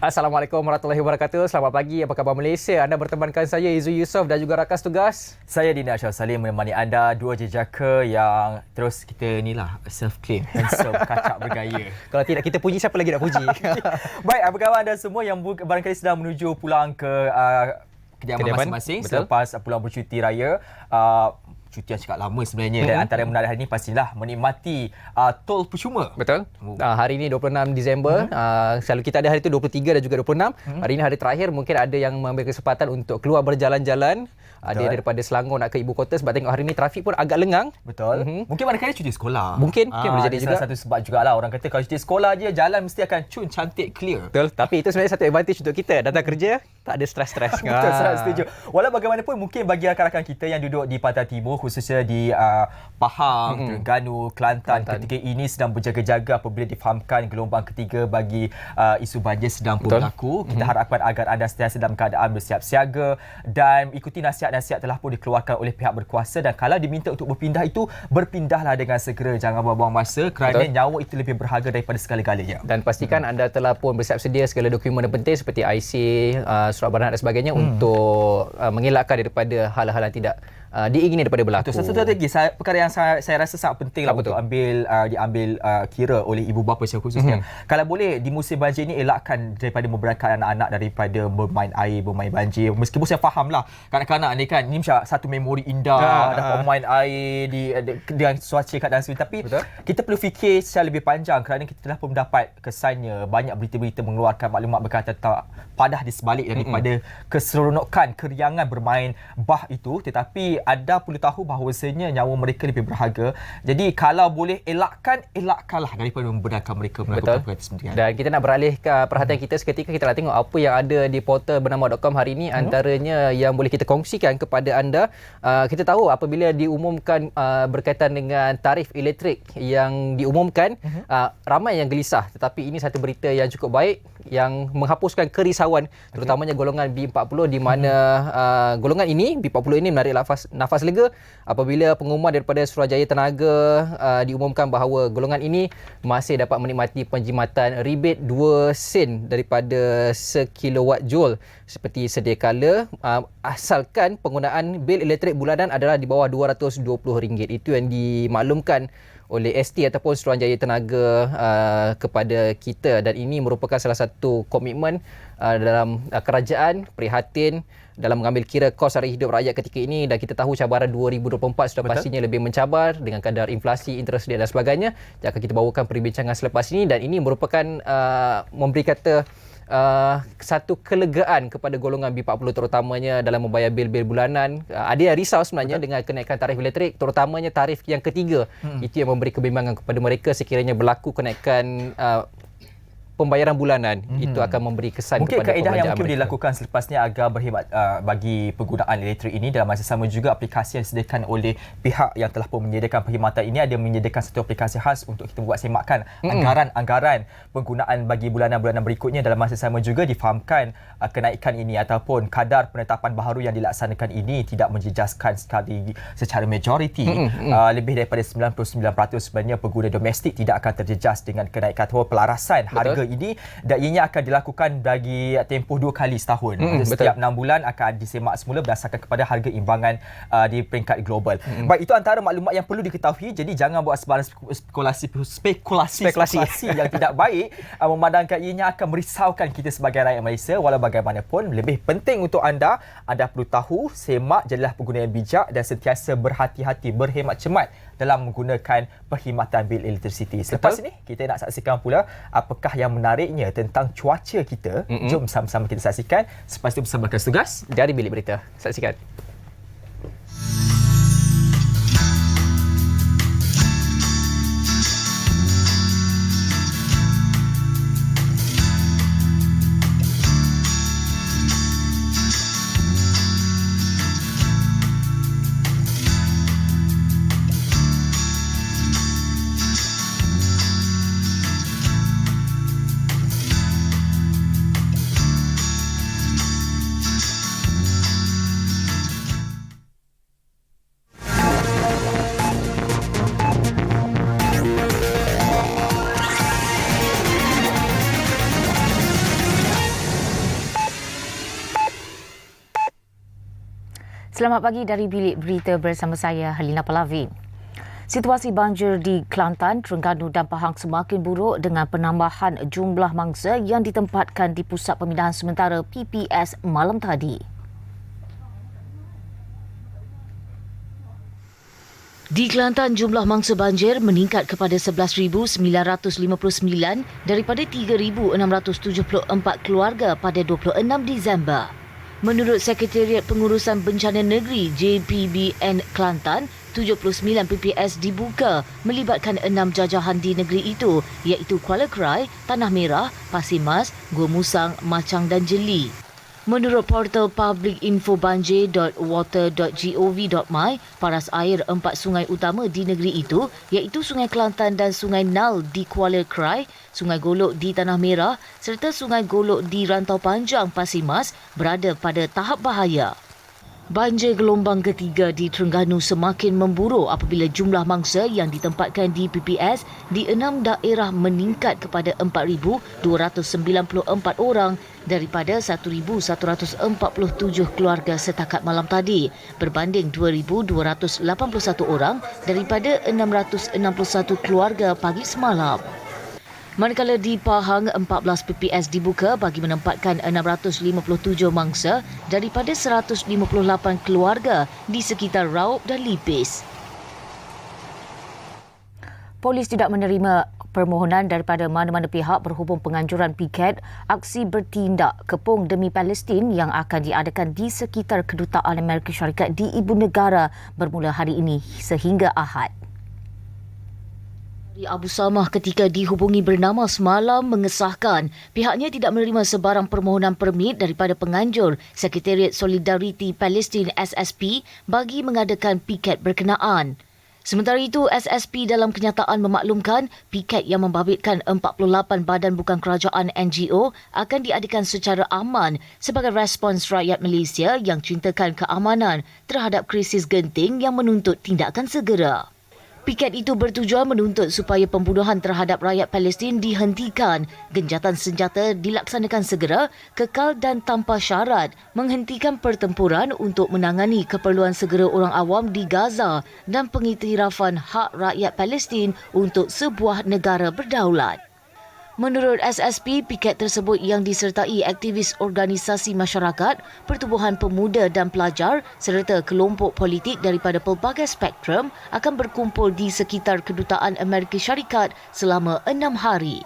Assalamualaikum warahmatullahi wabarakatuh. Selamat pagi, apa khabar Malaysia? Anda bertemankan saya Izu Yusof dan juga rakan tugas. Saya Dina Syah Salim menemani anda, dua jejaka yang terus kita ni lah self-claim, handsome, kacak bergaya. Kalau tidak kita puji, siapa lagi nak puji? Baik, apa khabar anda semua yang barangkali sedang menuju pulang ke kediaman masing-masing selepas pulang bercuti raya. Cuti yang cakap lama sebenarnya dan antara yang menarik hari ini pastilah menikmati tol percuma. Betul. Hari ini 26 Disember. Selalu kita ada hari itu 23 dan juga 26. Hari ini hari terakhir, mungkin ada yang mengambil kesempatan untuk keluar berjalan-jalan. Dia daripada Selangor nak ke ibu kota sebab tengok hari ini trafik pun agak lengang. Betul. Mungkin barangkali cuti sekolah. Mungkin boleh jadi juga. Salah satu sebab jugalah orang kata kalau cuti sekolah je jalan mesti akan cun, cantik, clear. Betul. Tapi itu sebenarnya satu advantage untuk kita. Datang kerja tak ada stres-stres. Betul, saya setuju. Walau bagaimanapun mungkin bagi rakan-rakan kita yang duduk di Pantai Timur, khususnya di Pahang, Terengganu, Kelantan, ketika ini sedang berjaga-jaga apabila difahamkan gelombang ketiga bagi isu banjir sedang pun berlaku. Kita harapkan agar anda sentiasa dalam keadaan bersiap siaga dan ikuti nasihat-nasihat telah pun dikeluarkan oleh pihak berkuasa, dan kalau diminta untuk berpindah itu, berpindahlah dengan segera, jangan buang-buang masa kerana nyawa itu lebih berharga daripada segala-galanya. Dan pastikan anda telah pun bersiap sedia segala dokumen yang penting seperti IC, surat beranak dan sebagainya untuk mengelakkan daripada hal-hal yang tidak diingini daripada berlaku. Satu lagi perkara yang saya rasa sangat penting lah untuk diambil kira oleh ibu bapa secara khususnya. Kalau boleh di musim banjir ini elakkan daripada memberangkatkan anak-anak daripada bermain air, bermain banjir. Meskipun saya fahamlah kanak-kanak ni kan ni macam satu memori indah dapat bermain air dengan cuaca kat dalam sini, tapi kita perlu fikir secara lebih panjang kerana kita telah pun mendapat kesannya banyak berita-berita mengeluarkan maklumat berkata tentang padah di sebalik daripada keseronokan keriangan bermain bah itu, tetapi anda perlu tahu bahawasanya nyawa mereka lebih berharga. Jadi kalau boleh elakkanlah daripada membenarkan mereka melakukan perkara tersebut. Dan kita nak beralih ke perhatian kita seketika, kita nak tengok apa yang ada di portal bernama.com hari ini. Antaranya yang boleh kita kongsikan kepada anda. Kita tahu apabila diumumkan berkaitan dengan tarif elektrik yang diumumkan, ramai yang gelisah, tetapi ini satu berita yang cukup baik yang menghapuskan kerisauan terutamanya golongan B40, di mana golongan ini B40 ini menarik nafas lega apabila pengumuman daripada Suruhanjaya Tenaga diumumkan bahawa golongan ini masih dapat menikmati penjimatan rebate 2 sen daripada sekilowatt joule seperti sedia kala, asalkan penggunaan bil elektrik bulanan adalah di bawah RM220. Itu yang dimaklumkan oleh ST ataupun Suruhanjaya Tenaga kepada kita, dan ini merupakan salah satu komitmen dalam kerajaan prihatin dalam mengambil kira kos sara hidup rakyat ketika ini. Dan kita tahu cabaran 2024 sudah pastinya lebih mencabar dengan kadar inflasi, interest rate dan sebagainya. Yang akan kita bawakan perbincangan selepas ini, dan ini merupakan memberi kata satu kelegaan kepada golongan B40 terutamanya dalam membayar bil-bil bulanan. Ada yang risau sebenarnya dengan kenaikan tarif elektrik, terutamanya tarif yang ketiga. Itu yang memberi kebimbangan kepada mereka sekiranya berlaku kenaikan pembayaran bulanan. Itu akan memberi kesan mungkin kepada kaedah yang mungkin mereka dilakukan selepasnya agar berhemat bagi penggunaan elektrik ini. Dalam masa sama juga aplikasi yang disediakan oleh pihak yang telah pun menyediakan perkhidmatan ini ada menyediakan satu aplikasi khas untuk kita buat semakkan anggaran penggunaan bagi bulanan-bulanan berikutnya. Dalam masa sama juga difahamkan kenaikan ini ataupun kadar penetapan baharu yang dilaksanakan ini tidak menjejaskan sekali secara majoriti. Lebih daripada 99% sebenarnya pengguna domestik tidak akan terjejas dengan kenaikan atau pelarasan harga ini, dan ianya akan dilakukan bagi tempoh 2 kali setahun. Setiap 6 bulan akan disemak semula berdasarkan kepada harga imbangan di peringkat global. Baik, itu antara maklumat yang perlu diketahui. Jadi jangan buat sebarang spekulasi yang tidak baik, memandangkan ianya akan merisaukan kita sebagai rakyat Malaysia. Walau bagaimanapun, lebih penting untuk anda perlu tahu, semak, jadilah pengguna yang bijak dan sentiasa berhati-hati, berhemat cemat dalam menggunakan perkhidmatan bil elektrisiti. Selepas ini kita nak saksikan pula apakah yang menariknya tentang cuaca kita. Jom sama-sama kita saksikan. Selepas itu bersama rakan tugas dari Bilik Berita. Saksikan. Selamat pagi dari Bilik Berita bersama saya, Helena Palavin. Situasi banjir di Kelantan, Terengganu dan Pahang semakin buruk dengan penambahan jumlah mangsa yang ditempatkan di Pusat Pemindahan Sementara PPS malam tadi. Di Kelantan, jumlah mangsa banjir meningkat kepada 11,959 daripada 3,674 keluarga pada 26 Disember. Menurut Sekretariat Pengurusan Bencana Negeri JPBN Kelantan, 79 PPS dibuka melibatkan 6 jajahan di negeri itu iaitu Kuala Krai, Tanah Merah, Pasir Mas, Gua Musang, Machang dan Jeli. Menurut portal publicinfobanjir.water.gov.my, paras air 4 sungai utama di negeri itu iaitu Sungai Kelantan dan Sungai Nal di Kuala Krai, Sungai Golok di Tanah Merah serta Sungai Golok di Rantau Panjang Pasir Mas berada pada tahap bahaya. Banjir gelombang ketiga di Terengganu semakin memburuk apabila jumlah mangsa yang ditempatkan di PPS di 6 daerah meningkat kepada 4,294 orang daripada 1,147 keluarga setakat malam tadi berbanding 2,281 orang daripada 661 keluarga pagi semalam. Manakala di Pahang, 14 PPS dibuka bagi menempatkan 657 mangsa daripada 158 keluarga di sekitar Raub dan Lipis. Polis tidak menerima permohonan daripada mana-mana pihak berhubung penganjuran piket aksi bertindak kepung demi Palestin yang akan diadakan di sekitar Kedutaan Amerika Syarikat di Ibu Negara bermula hari ini sehingga Ahad. Abu Samah ketika dihubungi bernama semalam mengesahkan pihaknya tidak menerima sebarang permohonan permit daripada penganjur Sekretariat Solidariti Palestin SSP bagi mengadakan piket berkenaan. Sementara itu, SSP dalam kenyataan memaklumkan piket yang membabitkan 48 badan bukan kerajaan NGO akan diadakan secara aman sebagai respons rakyat Malaysia yang cintakan keamanan terhadap krisis genting yang menuntut tindakan segera. Piket itu bertujuan menuntut supaya pembunuhan terhadap rakyat Palestin dihentikan, genjatan senjata dilaksanakan segera, kekal dan tanpa syarat, menghentikan pertempuran untuk menangani keperluan segera orang awam di Gaza dan pengiktirafan hak rakyat Palestin untuk sebuah negara berdaulat. Menurut SSP, piket tersebut yang disertai aktivis organisasi masyarakat, pertubuhan pemuda dan pelajar serta kelompok politik daripada pelbagai spektrum akan berkumpul di sekitar Kedutaan Amerika Syarikat selama 6 hari.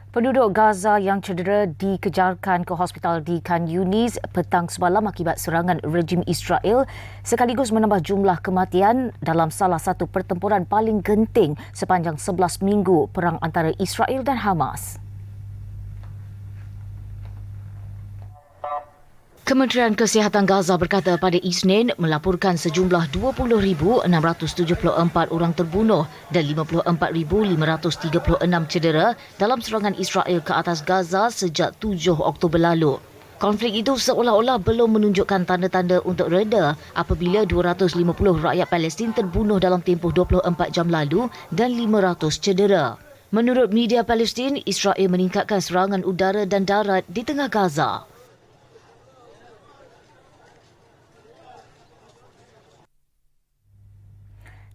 Penduduk Gaza yang cedera dikejarkan ke hospital di Khan Yunis petang semalam akibat serangan rejim Israel sekaligus menambah jumlah kematian dalam salah satu pertempuran paling genting sepanjang 11 minggu perang antara Israel dan Hamas. Kementerian Kesihatan Gaza berkata pada Isnin melaporkan sejumlah 20,674 orang terbunuh dan 54,536 cedera dalam serangan Israel ke atas Gaza sejak 7 Oktober lalu. Konflik itu seolah-olah belum menunjukkan tanda-tanda untuk reda apabila 250 rakyat Palestin terbunuh dalam tempoh 24 jam lalu dan 500 cedera. Menurut media Palestin, Israel meningkatkan serangan udara dan darat di tengah Gaza.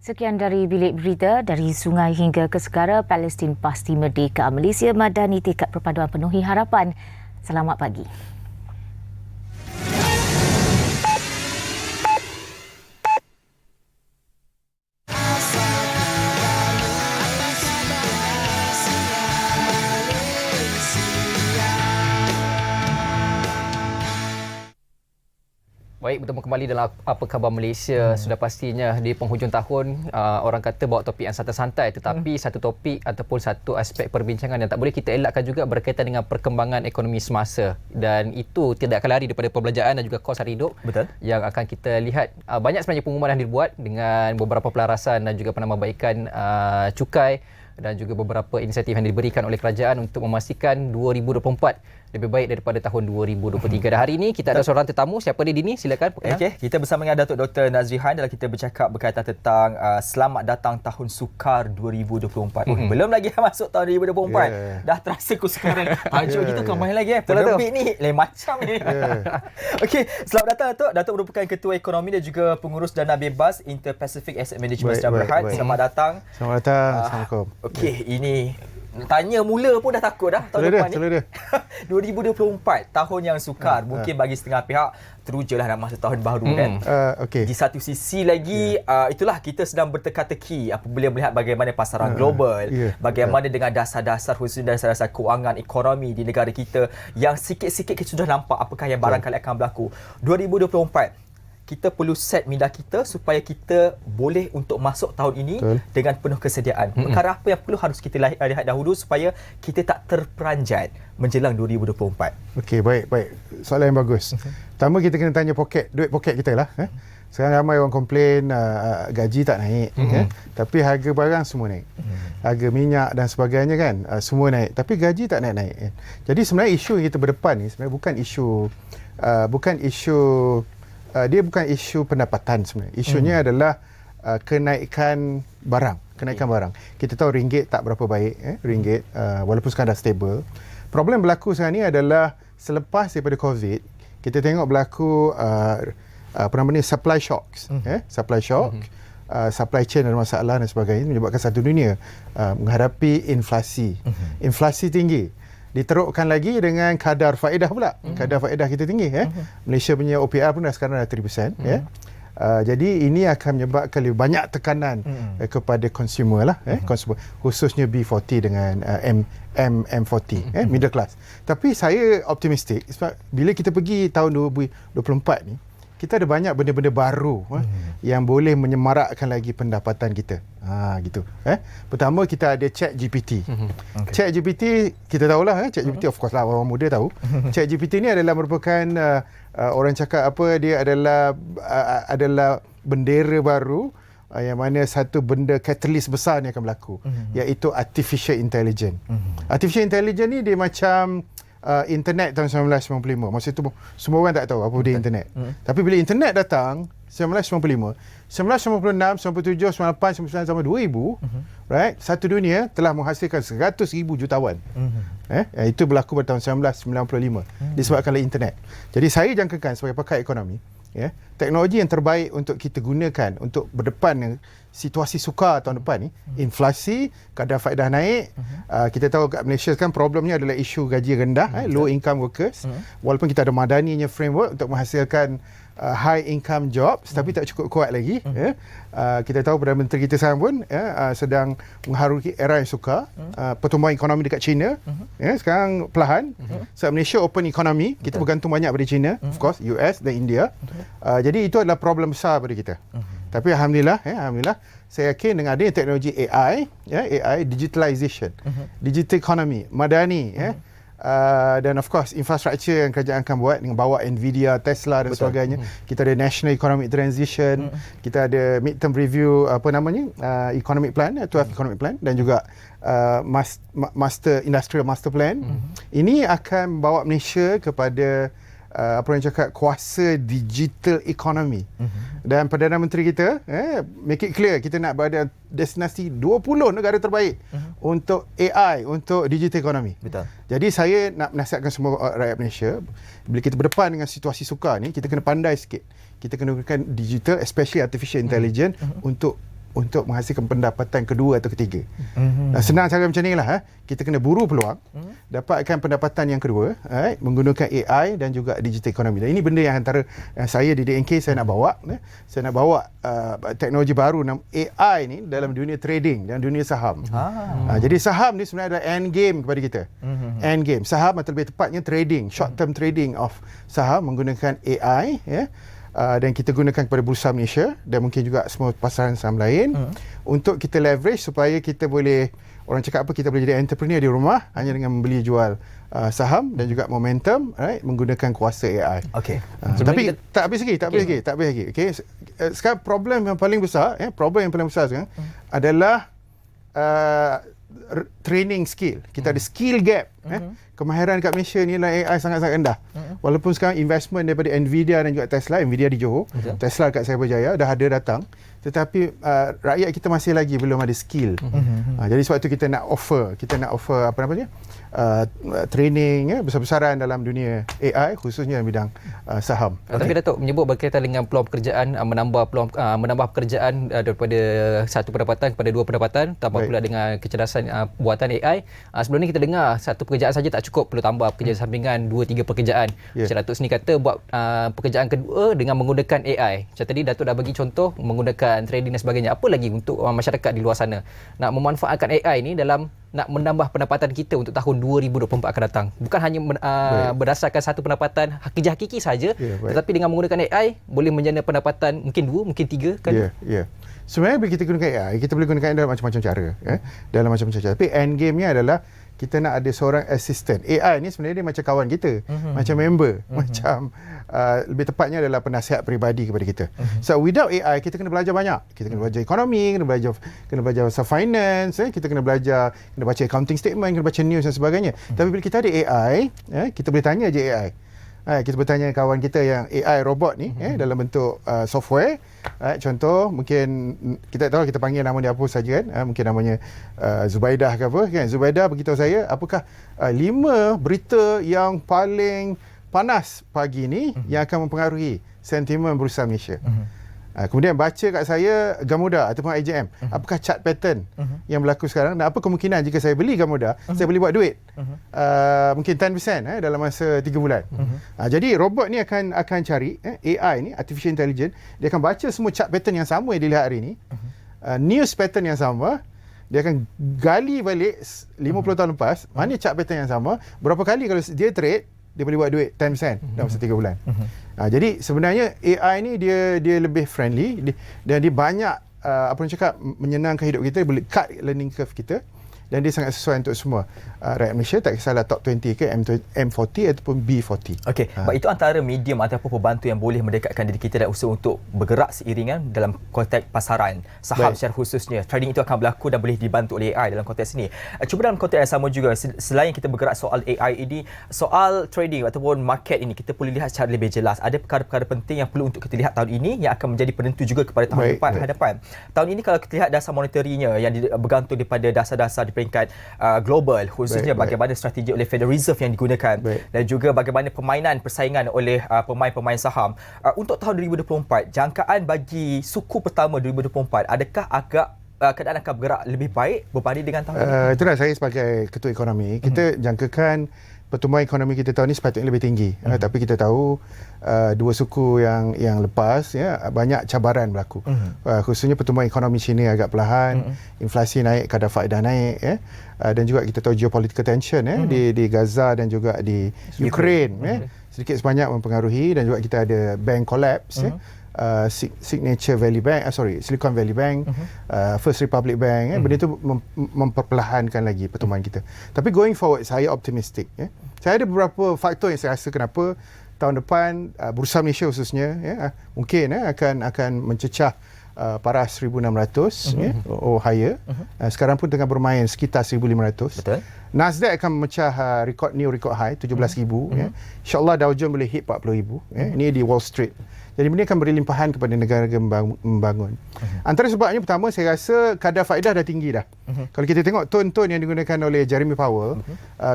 Sekian dari Bilik Berita, dari sungai hingga ke segara, Palestin pasti merdeka. Malaysia Madani tekad perpaduan penuhi harapan. Selamat pagi. Baik, bertemu kembali dalam Apa Khabar Malaysia. Sudah pastinya di penghujung tahun, orang kata bawa topik yang santai-santai, tetapi satu topik ataupun satu aspek perbincangan yang tak boleh kita elakkan juga berkaitan dengan perkembangan ekonomi semasa. Dan itu tidak akan lari daripada perbelanjaan dan juga kos hari hidup. Betul. Yang akan kita lihat. Banyak sebenarnya pengumuman yang dibuat dengan beberapa pelarasan dan juga penambahbaikan cukai dan juga beberapa inisiatif yang diberikan oleh kerajaan untuk memastikan 2024 lebih baik daripada tahun 2023. Dan hari ini kita ada seorang tetamu. Siapa dia, Dini? Silakan. Okey, kita bersama dengan Datuk Dr. Nazrihan dalam kita bercakap berkaitan tentang selamat datang tahun sukar 2024. Belum lagi masuk tahun 2024. Dah terasa sekarang. Tajuk kita kan main lagi Penerbit ni lain macam ni. Okey, selamat datang Datuk. Datuk merupakan Ketua Ekonomi dan juga Pengurus Dana Bebas Inter-Pacific Asset Management secara berhad. Selamat datang. Selamat datang. Assalamualaikum. Okey, ini tanya mula pun dah takut dah tahun depan ni. 2024 tahun yang sukar. Mungkin bagi setengah pihak terujalah nak masuk tahun baru kan. Okay. Di satu sisi lagi itulah kita sedang berteka-teki apabila melihat bagaimana pasaran global, bagaimana dengan dasar-dasar khususnya dasar-dasar kewangan ekonomi di negara kita yang sikit-sikit kita sudah nampak apakah yang barangkali akan berlaku. 2024 kita perlu set minda kita supaya kita boleh untuk masuk tahun ini dengan penuh kesediaan. Perkara apa yang perlu harus kita lihat dahulu supaya kita tak terperanjat menjelang 2024? Okey, baik. Soalan yang bagus. Pertama kita kena tanya duit poket kita lah. Sekarang ramai orang komplain gaji tak naik. Tapi harga barang semua naik. Harga minyak dan sebagainya kan, semua naik. Tapi gaji tak naik-naik. Jadi sebenarnya isu yang kita berdepan ni sebenarnya dia bukan isu pendapatan sebenarnya. Isunya adalah kenaikan barang. Kita tahu ringgit tak berapa baik, ringgit walaupun sekarang dah stable. Problem berlaku sekarang ni adalah selepas daripada COVID, kita tengok berlaku supply shocks, supply shock. Supply chain ada masalah dan sebagainya menyebabkan satu dunia menghadapi inflasi. Inflasi tinggi. Diterukkan lagi dengan kadar faedah pula. Kadar faedah kita tinggi. Malaysia punya OPR pun sekarang dah 3%. Jadi ini akan menyebabkan lebih banyak tekanan kepada consumer lah. Consumer, khususnya B40 dengan M40, middle class. Tapi saya optimistik sebab bila kita pergi tahun 2024 ni, kita ada banyak benda-benda baru yang boleh menyemarakkan lagi pendapatan kita. Gitu. Pertama kita ada ChatGPT. ChatGPT kita tahulah, ChatGPT of course lah orang muda tahu. ChatGPT ni adalah merupakan orang cakap apa, dia adalah bendera baru yang mana satu benda catalyst besar ni akan berlaku, iaitu artificial intelligence. Artificial intelligence ni dia macam internet tahun 1995. Masa itu semua orang tak tahu apa dia internet. Tapi bila internet datang 1995, 1996, 97, 98, 99 sampai 2000, right? Satu dunia telah menghasilkan 100,000 jutawan. Itu berlaku pada tahun 1995 disebabkan oleh internet. Jadi saya jangkakan sebagai pakar ekonomi, teknologi yang terbaik untuk kita gunakan untuk berdepan dengan situasi sukar tahun depan ni, inflasi, kadar faedah naik. Kita tahu kat Malaysia kan problemnya adalah isu gaji rendah, low income workers. Walaupun kita ada madaninya framework untuk menghasilkan high income jobs, tapi tak cukup kuat lagi. Kita tahu Perdana Menteri kita sekarang pun sedang mengharuki era yang sukar. Pertumbuhan ekonomi dekat China sekarang perlahan. Sebab Malaysia open economy, kita bergantung banyak pada China, of course, US dan India. Jadi itu adalah problem besar pada kita. Tapi alhamdulillah, saya yakin dengan adanya teknologi AI, digitalization, digital economy, madani, dan of course infrastructure yang kerajaan akan buat dengan bawa Nvidia, Tesla dan sebagainya. Kita ada National Economic Transition, kita ada midterm review economic plan, 12 economic plan, dan juga industrial master plan. Ini akan bawa Malaysia kepada apa yang cakap kuasa digital economy. Dan Perdana Menteri kita make it clear kita nak berada destinasi 20 negara terbaik untuk AI, untuk digital economy. Betul. Jadi saya nak menasihatkan semua rakyat Malaysia, bila kita berdepan dengan situasi sukar ni, kita kena pandai sikit. Kita kena gunakan digital, especially artificial intelligence untuk menghasilkan pendapatan kedua atau ketiga. Senang cara macam ni lah. Kita kena buru peluang, dapatkan pendapatan yang kedua, menggunakan AI dan juga digital economy. Dan ini benda yang antara saya di DNK saya nak bawa. Saya nak bawa teknologi baru AI ni dalam dunia trading dan dunia saham. Jadi saham ni sebenarnya adalah end game kepada kita. End game. Saham atau lebih tepatnya trading, short term trading of saham menggunakan AI, dan kita gunakan kepada Bursa Malaysia dan mungkin juga semua pasaran saham lain untuk kita leverage supaya kita boleh, orang cakap apa, kita boleh jadi entrepreneur di rumah hanya dengan membeli jual saham dan juga momentum, menggunakan kuasa AI. Okey. Tapi tak habis lagi. Okey. Sekarang problem yang paling besar sekarang adalah training skill. Kita ada skill gap. kemahiran kat Malaysia ni dalam AI sangat-sangat rendah. Walaupun sekarang investment daripada Nvidia dan juga Tesla, Nvidia di Johor, Tesla kat Cyberjaya dah ada datang, tetapi rakyat kita masih lagi belum ada skill. Jadi sebab tu kita nak offer apa namanya? Training besar-besaran dalam dunia AI, khususnya dalam bidang saham. Tapi Datuk menyebut berkaitan dengan peluang pekerjaan, menambah pekerjaan daripada satu pendapatan kepada dua pendapatan, tambah pula dengan kecerdasan buatan AI. Sebelum ni kita dengar satu pekerjaan saja tak cukup, perlu tambah pekerjaan sampingan 2-3 pekerjaan. Macam Datuk sini kata buat pekerjaan kedua dengan menggunakan AI. Macam tadi Datuk dah bagi contoh menggunakan trading dan sebagainya. Apa lagi untuk masyarakat di luar sana nak memanfaatkan AI ni dalam nak menambah pendapatan kita untuk tahun 2024 akan datang? Bukan hanya berdasarkan satu pendapatan kerja hakiki saja, tetapi dengan menggunakan AI boleh menjana pendapatan mungkin 2, mungkin 3 kan? Sebenarnya bila kita gunakan AI, kita boleh gunakan dalam macam-macam cara. Dalam macam-macam cara. Tapi end game-nya adalah kita nak ada seorang assistant. AI ni sebenarnya dia macam kawan kita, macam member, macam lebih tepatnya adalah penasihat peribadi kepada kita. So without AI, kita kena belajar banyak. Kita kena belajar ekonomi, kena belajar pasal finance, kita kena baca accounting statement, kena baca news dan sebagainya. Tapi bila kita ada AI, kita boleh tanya je AI. Kita bertanya kawan kita yang AI robot ni dalam bentuk software. Contoh mungkin kita tahu kita panggil nama dia apa saja kan, mungkin namanya Zubaidah ke apa kan. Zubaidah beritahu saya apakah 5 berita yang paling panas pagi ni yang akan mempengaruhi sentimen bursa Malaysia. Kemudian baca kat saya Gamuda ataupun IJM. Apakah chart pattern yang berlaku sekarang dan apa kemungkinan jika saya beli Gamuda, saya boleh buat duit mungkin 10% dalam masa 3 bulan. Jadi robot ni akan cari AI ni, artificial intelligence, dia akan baca semua chart pattern yang sama yang dilihat hari ni, news pattern yang sama, dia akan gali balik 50 tahun lepas, mana chart pattern yang sama, berapa kali kalau dia trade dia boleh buat duit 10% dalam masa 3 bulan. Jadi sebenarnya AI ni dia lebih friendly dan dia banyak apa orang cakap menyenangkan hidup kita, boleh cut learning curve kita dan dia sangat sesuai untuk semua rakyat Malaysia, tak kisahlah top 20 ke M40 ataupun B40. Okey, itu antara medium ataupun pembantu yang boleh mendekatkan diri kita dan usaha untuk bergerak seiringan dalam konteks pasaran saham secara khususnya. Trading itu akan berlaku dan boleh dibantu oleh AI dalam konteks ini. Cuba dalam konteks yang sama juga, selain kita bergerak soal AI ini, soal trading ataupun market ini kita boleh lihat secara lebih jelas. Ada perkara-perkara penting yang perlu untuk kita lihat tahun ini yang akan menjadi penentu juga kepada tahun hadapan. Tahun ini kalau kita lihat dasar monetarinya yang bergantung daripada dasar-dasar di peringkat global, khususnya bagaimana strategi oleh Federal Reserve yang digunakan dan juga bagaimana persaingan oleh pemain-pemain saham. Untuk tahun 2024, jangkaan bagi suku pertama 2024, adakah keadaan akan bergerak lebih baik berbanding dengan tahun ini? Itulah saya sebagai ketua ekonomi, kita jangkakan pertumbuhan ekonomi kita tahun ini sepatutnya lebih tinggi. Tapi kita tahu dua suku yang lepas banyak cabaran berlaku. Khususnya pertumbuhan ekonomi China agak perlahan, inflasi naik, kadar faedah naik dan juga kita tahu geopolitical tension di Gaza dan juga di Ukraine sedikit sebanyak mempengaruhi, dan juga kita ada bank collapse Silicon Valley Bank, First Republic Bank, benda itu memperlahankan lagi pertumbuhan kita. Tapi going forward, saya optimistik. Saya ada beberapa faktor yang saya rasa kenapa tahun depan bursa Malaysia khususnya mungkin akan mencecah paras 1,600 higher. Sekarang pun tengah bermain sekitar 1,500. Betul. Nasdaq akan memecah new record high 17,000. InsyaAllah Dow Jones boleh hit 40,000. Ini di Wall Street. Jadi benda akan beri limpahan kepada negara-negara membangun. Antara sebabnya pertama, saya rasa kadar faedah dah tinggi dah. Kalau kita tengok tone-tone yang digunakan oleh Jeremy Powell,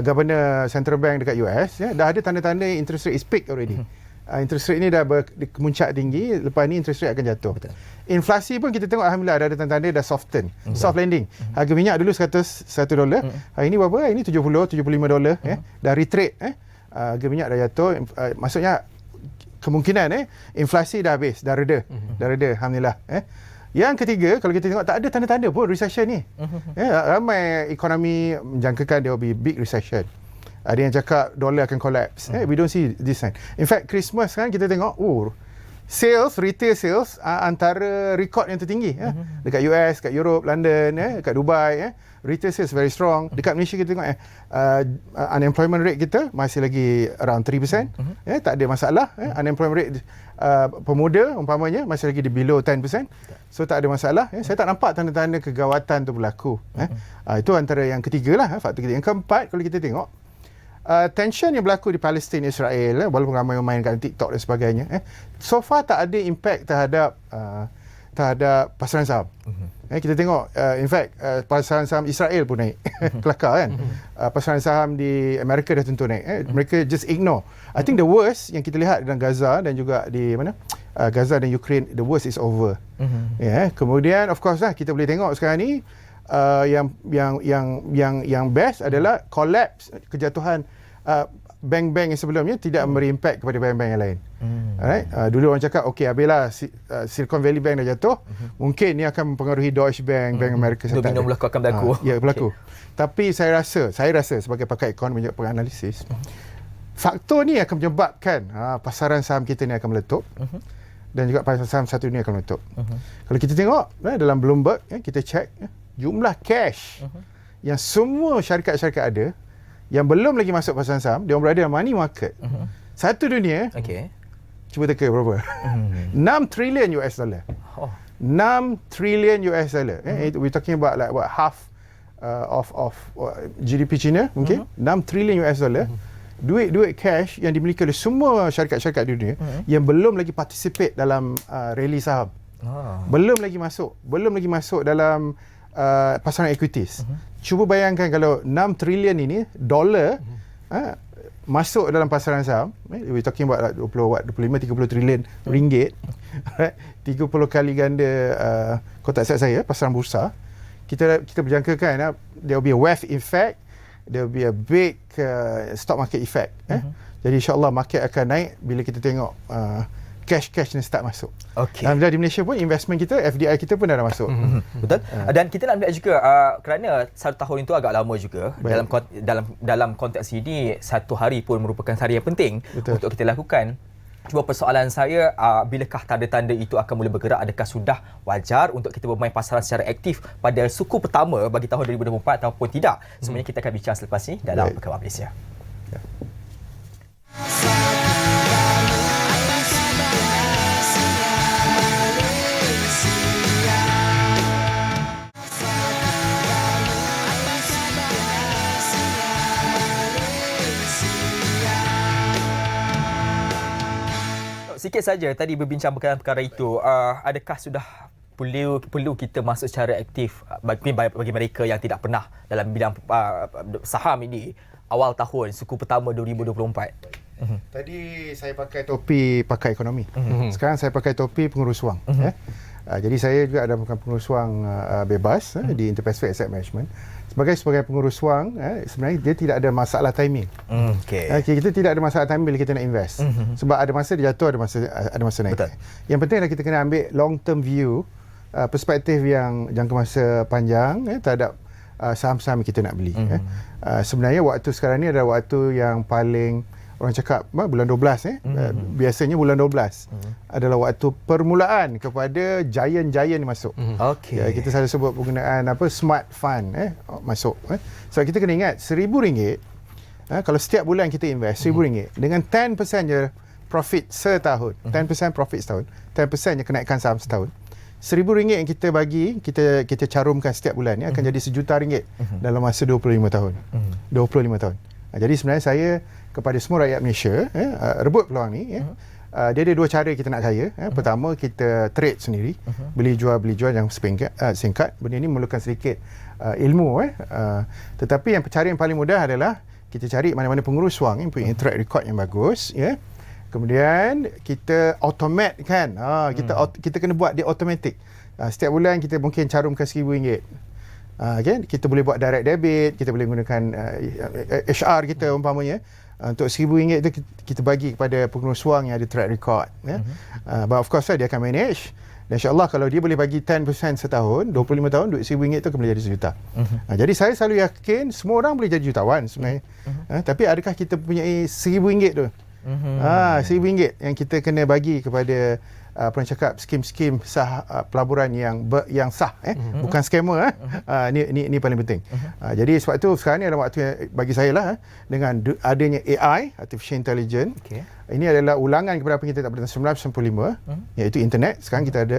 Governor Central Bank dekat US, dah ada tanda-tanda interest rate is peak already. Interest rate ni dah kemuncak tinggi, lepas ni interest rate akan jatuh. Betul. Inflasi pun kita tengok alhamdulillah dah ada tanda-tanda dah soften. Soft landing. Harga minyak dulu $100, hari ni berapa? Hari ni $70, $75 dah retrade harga minyak dah jatuh. Maksudnya kemungkinan inflasi dah habis, dah reda alhamdulillah. Yang ketiga, kalau kita tengok tak ada tanda-tanda pun recession ni. Ramai ekonomi menjangkakan there will be big recession. Ada yang cakap dolar akan collapse. We don't see this sign. In fact, Christmas kan kita tengok retail sales antara rekod yang tertinggi dekat US, dekat Europe, London, dekat Dubai, retail sales very strong. Dekat Malaysia kita tengok unemployment rate kita masih lagi around 3%. Tak ada masalah. Unemployment rate pemuda umpamanya masih lagi di below 10%. So tak ada masalah. Saya tak nampak tanda-tanda kegawatan tu berlaku. Itu antara yang ketiga lah, faktor ketiga. Yang keempat, kalau kita tengok tension yang berlaku di Palestin Israel, walaupun ramai orang main kat TikTok dan sebagainya, so far tak ada impact terhadap pasaran saham. Kita tengok in fact pasaran saham Israel pun naik kelakar kan. Pasaran saham di Amerika dah tentu naik. Mereka just ignore. I think the worst yang kita lihat dalam Gaza dan juga di mana Gaza dan Ukraine, the worst is over. Kemudian of course lah kita boleh tengok sekarang ni yang best adalah collapse, kejatuhan bank-bank yang sebelumnya tidak memberi impact kepada bank-bank yang lain. Alright? Dulu orang cakap okey habislah Silicon Valley Bank dah jatuh, mungkin ni akan mempengaruhi Deutsche Bank, Bank Amerika serta domino berlaku akan berlaku. Ya, berlaku. Tapi saya rasa sebagai pakar ekonomi dan penganalisis, faktor ni akan menyebabkan pasaran saham kita ni akan meletup. Dan juga pasaran saham satu dunia akan meletup. Kalau kita tengok dalam Bloomberg, kita check jumlah cash yang semua syarikat-syarikat ada yang belum lagi masuk pasaran saham, dia orang berada dalam money market. Satu dunia, cuba teka berapa? 6 trilion US dollar. 6 trilion US dollar. We're talking about like what, half of GDP China mungkin. 6 trilion US dollar. Duit cash yang dimiliki oleh semua syarikat-syarikat di dunia yang belum lagi participate dalam rally saham. Belum lagi masuk dalam pasaran equities. Cuba bayangkan kalau 6 trilion ini dolar masuk dalam pasaran saham, we're talking about 25-30 trilion ringgit, 30 kali ganda kotak set saya pasaran bursa. Kita berjangkakan there will be a wave effect, there will be a big stock market effect. Jadi insyaAllah market akan naik bila kita tengok cash ni start masuk. Dan di Malaysia pun investment kita, FDI kita pun dah masuk. Betul. Dan kita nak melihat juga kerana satu tahun itu agak lama juga. Dalam konteks ini, satu hari pun merupakan hari yang penting untuk kita lakukan. Cuma persoalan saya, bilakah tanda-tanda itu akan mula bergerak? Adakah sudah wajar untuk kita bermain pasaran secara aktif pada suku pertama bagi tahun 2024 ataupun tidak? Sebenarnya kita akan bincang selepas ini dalam Perkara Malaysia. Sikit saja tadi berbincang berkaitan perkara itu, adakah sudah perlu kita masuk secara aktif bagi mereka yang tidak pernah dalam bidang saham ini awal tahun suku pertama 2024? Tadi saya pakai topi pakar ekonomi. Sekarang saya pakai topi pengurus wang. Jadi saya juga ada pengurus wang bebas di Interpacific Asset Management. Sebagai pengurus wang, sebenarnya dia tidak ada masalah timing. Kita tidak ada masalah timing bila kita nak invest. Sebab ada masa dia jatuh, ada masa naik. Betul. Yang penting adalah kita kena ambil long term view, perspektif yang jangka masa panjang terhadap saham-saham yang kita nak beli. Sebenarnya waktu sekarang ni adalah waktu yang paling, orang cakap bulan 12 biasanya bulan 12 adalah waktu permulaan kepada giant-giant masuk. Kita selalu sebut penggunaan smart fund masuk. So kita kena ingat RM1,000 kalau setiap bulan kita invest RM1,000 dengan 10% je profit setahun, 10% profit setahun, 10% je kenaikan saham setahun, RM1,000 yang kita bagi, kita carumkan setiap bulan ni akan jadi RM1,000,000 dalam masa 25 tahun. 25 tahun. Jadi sebenarnya saya kepada semua rakyat Malaysia rebut peluang ni. Dia ada dua cara kita nak kaya. Pertama, kita trade sendiri, beli jual yang singkat. Benda ini memerlukan sedikit ilmu. Tetapi cara yang paling mudah adalah kita cari mana-mana pengurus wang yang punya track record yang bagus. Kemudian kita automate kan. Kita kena buat dia automatic. Setiap bulan kita mungkin carumkan RM1,000. Kita boleh buat direct debit, kita boleh gunakan HR kita umpamanya. Untuk RM1,000 itu kita bagi kepada pengurus wang yang ada track record. But of course dia akan manage. Dan insyaAllah kalau dia boleh bagi 10% setahun, 25 tahun, duit RM1,000 itu akan boleh jadi RM1,000,000. Jadi saya selalu yakin semua orang boleh jadi jutawan sebenarnya. Tapi adakah kita punya RM1,000 tu? RM1,000 yang kita kena bagi kepada pernah cakap skim-skim sah pelaburan yang sah, bukan scammer. Ni paling penting. Jadi sebab tu sekarang ni adalah waktu yang bagi saya lah, dengan adanya AI, artificial intelligence. Ini adalah ulangan kepada apa yang kita tak pada tahun 1995, iaitu internet. Sekarang kita ada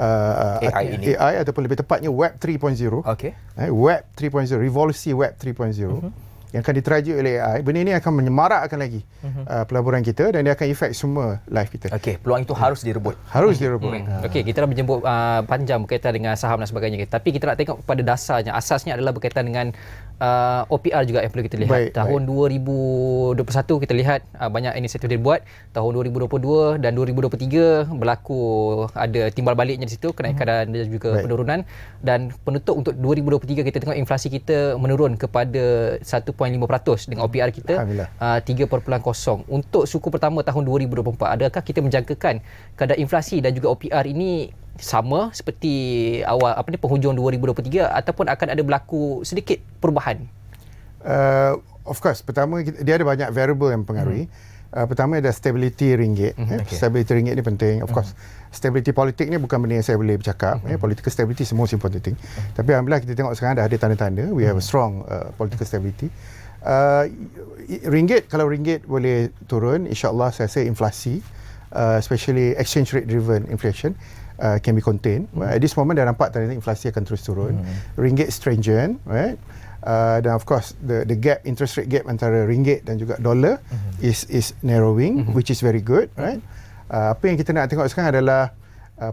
AI ataupun lebih tepatnya Web 3.0. Web 3.0, revolusi Web 3.0. yang akan diterajui oleh AI, benda ini akan menyemarakkan lagi pelaburan kita dan dia akan efek semua life kita. Okey, peluang itu harus direbut. Harus direbut. Okey, kita dah menjemput panjang berkaitan dengan saham dan sebagainya. Tapi kita nak tengok pada dasarnya, asasnya adalah berkaitan dengan OPR juga yang perlu kita lihat. Tahun 2021 kita lihat banyak inisiatif dibuat. Tahun 2022 dan 2023 berlaku ada timbal baliknya di situ, kenaikan dan juga penurunan. Dan penutup untuk 2023 kita tengok inflasi kita menurun kepada 1.5% dengan OPR kita 3.0. Untuk suku pertama tahun 2024, adakah kita menjangkakan kadar inflasi dan juga OPR ini sama seperti awal penghujung 2023 ataupun akan ada berlaku sedikit perubahan? Of course, pertama dia ada banyak variable yang mempengaruhi. Pertama ada stability ringgit. Stability ringgit ni penting. Of course, stability politik ni bukan benda yang saya boleh bercakap. Political stability is the most important thing. Tapi alhamdulillah kita tengok sekarang dah ada tanda-tanda we have a strong political stability. Kalau ringgit boleh turun, insya-Allah saya rasa inflasi, especially exchange rate driven inflation, can be contained. At this moment dah nampak tanda inflasi akan terus turun. Ringgit stringent, right? Dan of course the gap, interest rate gap antara ringgit dan juga dolar is narrowing, which is very good, right? Apa yang kita nak tengok sekarang adalah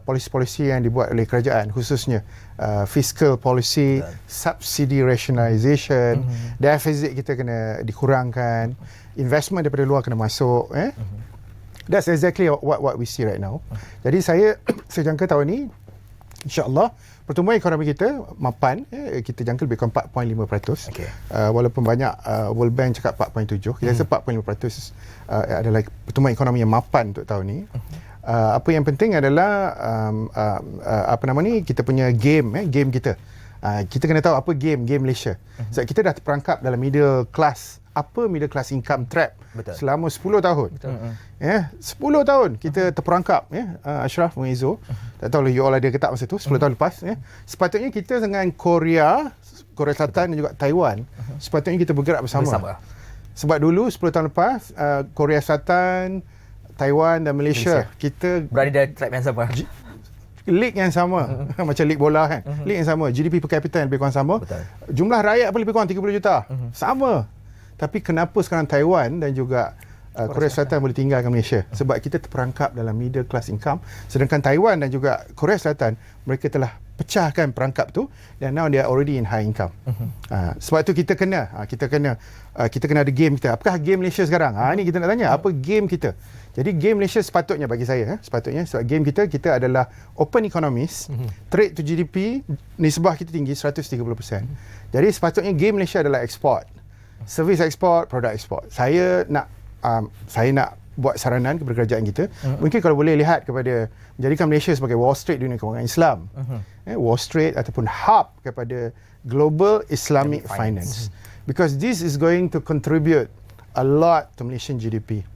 polisi-polisi yang dibuat oleh kerajaan, khususnya fiscal policy, subsidy rationalisation, deficit kita kena dikurangkan, investment daripada luar kena masuk, That's exactly what we see right now. Jadi saya jangka tahun ni insya-Allah pertumbuhan ekonomi kita mapan, kita jangka lebih kurang 4.5%. Walaupun banyak World Bank cakap 4.7, kita rasa 4.5% adalah pertumbuhan ekonomi yang mapan untuk tahun ni. Apa yang penting adalah kita punya game kita. Kita kena tahu apa game Malaysia. Sebab kita dah terperangkap dalam middle class income trap selama 10 tahun. 10 tahun kita terperangkap, Ashraf, Muizzo. Tak tahu you all ada ke tak masa tu, 10 tahun lepas. Sepatutnya kita dengan Korea Selatan dan juga Taiwan, sepatutnya kita bergerak bersama. Sebab dulu 10 tahun lepas Korea Selatan, Taiwan dan Malaysia kita berada dalam trap yang sama. League yang sama. Macam league bola kan. League yang sama, GDP per capita yang lebih kurang sama. Jumlah rakyat pun lebih kurang 30 juta. Sama. Tapi kenapa sekarang Taiwan dan juga Korea Selatan boleh tinggalkan Malaysia? Sebab kita terperangkap dalam middle class income, sedangkan Taiwan dan juga Korea Selatan mereka telah pecahkan perangkap tu dan now they are already in high income. Sebab tu kita kena ada game kita. Apakah game Malaysia sekarang? Ni kita nak tanya, apa game kita? Jadi game Malaysia sepatutnya bagi saya, sebab game kita adalah open economies, trade to GDP nisbah kita tinggi 130%. Jadi sepatutnya game Malaysia adalah export. Servis ekspor, produk ekspor. Saya nak buat saranan kepada kerajaan kita. Mungkin kalau boleh lihat kepada menjadikan Malaysia sebagai Wall Street dunia kewangan Islam. Wall Street ataupun hub kepada global Islamic finance. Because this is going to contribute a lot to Malaysian GDP.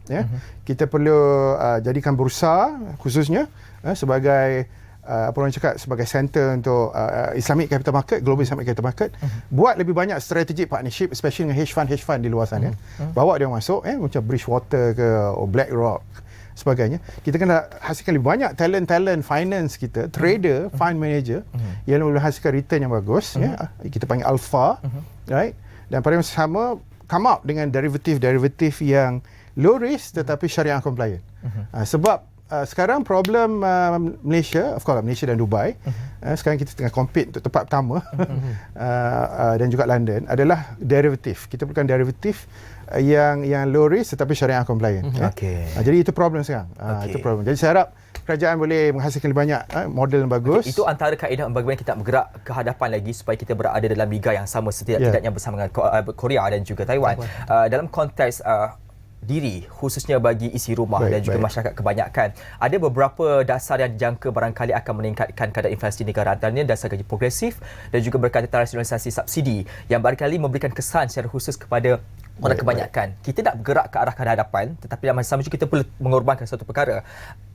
Kita perlu jadikan bursa khususnya sebagai orang cakap sebagai center untuk Islamic capital market, global Islamic capital market, buat lebih banyak strategic partnership, especially dengan hedge fund di luar sana. Bawa dia masuk macam Bridgewater ke BlackRock sebagainya. Kita kena hasilkan lebih banyak talent finance kita, trader, fund manager yang boleh hasilkan return yang bagus, kita panggil alpha, right? Dan pada masa sama come up dengan derivative yang low risk tetapi syariah compliant. Sebab sekarang problem Malaysia, of course Malaysia dan Dubai, sekarang kita tengah compete untuk tempat pertama dan juga London adalah derivative. Kita perlukan derivative yang low risk tetapi syariah compliant. Jadi itu problem sekarang. Itu problem. Jadi saya harap kerajaan boleh menghasilkan lebih banyak model yang bagus. Itu antara kaedah bagaimana kita bergerak ke hadapan lagi supaya kita berada dalam liga yang sama setidak-tidaknya bersama dengan Korea dan juga Taiwan. Dalam konteks diri khususnya bagi isi rumah dan juga masyarakat kebanyakan, ada beberapa dasar yang dijangka barangkali akan meningkatkan kadar inflasi negara, antaranya dasar gaji progresif dan juga berkaitan rasionalisasi subsidi yang barangkali memberikan kesan secara khusus kepada orang kebanyakan. Kita nak bergerak ke arah kehadapan, tetapi dalam masa sama juga kita perlu mengorbankan satu perkara.